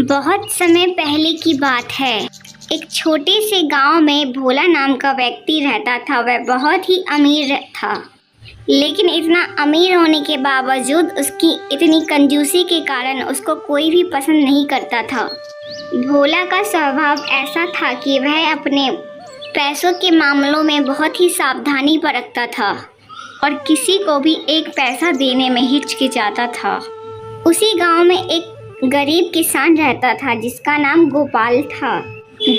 बहुत समय पहले की बात है। एक छोटे से गांव में भोला नाम का व्यक्ति रहता था। वह बहुत ही अमीर था, लेकिन इतना अमीर होने के बावजूद उसकी इतनी कंजूसी के कारण उसको कोई भी पसंद नहीं करता था। भोला का स्वभाव ऐसा था कि वह अपने पैसों के मामलों में बहुत ही सावधानी बरतता था और किसी को भी एक पैसा देने में हिचकिचाता था। उसी गांव में एक गरीब किसान रहता था जिसका नाम गोपाल था।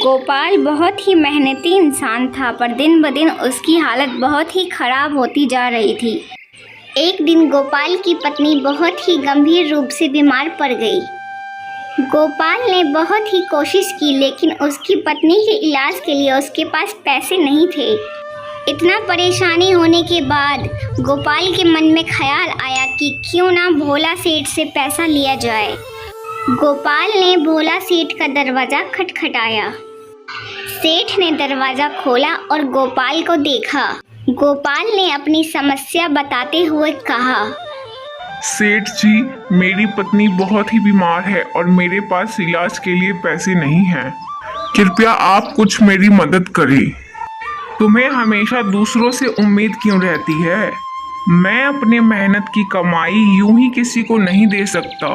गोपाल बहुत ही मेहनती इंसान था, पर दिन ब दिन उसकी हालत बहुत ही खराब होती जा रही थी। एक दिन गोपाल की पत्नी बहुत ही गंभीर रूप से बीमार पड़ गई। गोपाल ने बहुत ही कोशिश की, लेकिन उसकी पत्नी के इलाज के लिए उसके पास पैसे नहीं थे। इतना परेशानी होने के बाद गोपाल के मन में ख्याल आया कि क्यों ना भोला सेठ से पैसा लिया जाए। गोपाल ने भोला सेठ का दरवाज़ा खटखटाया। सेठ ने दरवाज़ा खोला और गोपाल को देखा। गोपाल ने अपनी समस्या बताते हुए कहा, सेठ जी, मेरी पत्नी बहुत ही बीमार है और मेरे पास इलाज के लिए पैसे नहीं हैं। कृपया आप कुछ मेरी मदद करें। तुम्हें हमेशा दूसरों से उम्मीद क्यों रहती है? मैं अपनी मेहनत की कमाई यूं ही किसी को नहीं दे सकता।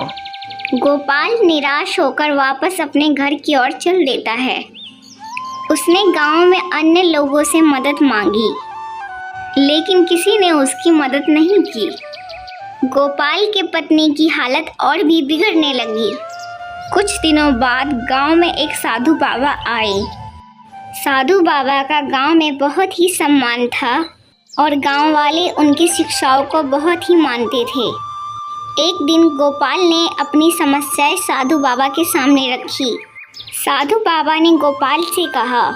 गोपाल निराश होकर वापस अपने घर की ओर चल देता है। उसने गांव में अन्य लोगों से मदद मांगी, लेकिन किसी ने उसकी मदद नहीं की। गोपाल के पत्नी की हालत और भी बिगड़ने लगी। कुछ दिनों बाद गांव में एक साधु बाबा आए। साधु बाबा का गांव में बहुत ही सम्मान था और गांव वाले उनकी शिक्षाओं को बहुत ही मानते थे। एक दिन गोपाल ने अपनी समस्याएं साधु बाबा के सामने रखी। साधु बाबा ने गोपाल से कहा,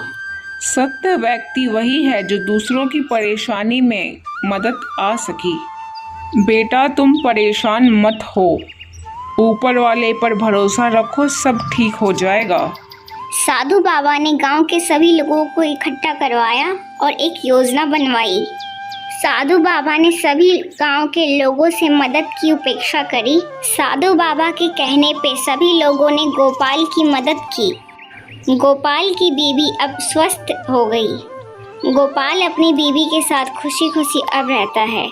सत्य व्यक्ति वही है जो दूसरों की परेशानी में मदद आ सके। बेटा, तुम परेशान मत हो, ऊपर वाले पर भरोसा रखो, सब ठीक हो जाएगा। साधु बाबा ने गांव के सभी लोगों को इकट्ठा करवाया और एक योजना बनवाई। साधु बाबा ने सभी गांव के लोगों से मदद की उपेक्षा करी। साधु बाबा के कहने पे सभी लोगों ने गोपाल की मदद की। गोपाल की बीवी अब स्वस्थ हो गई। गोपाल अपनी बीवी के साथ खुशी खुशी अब रहता है।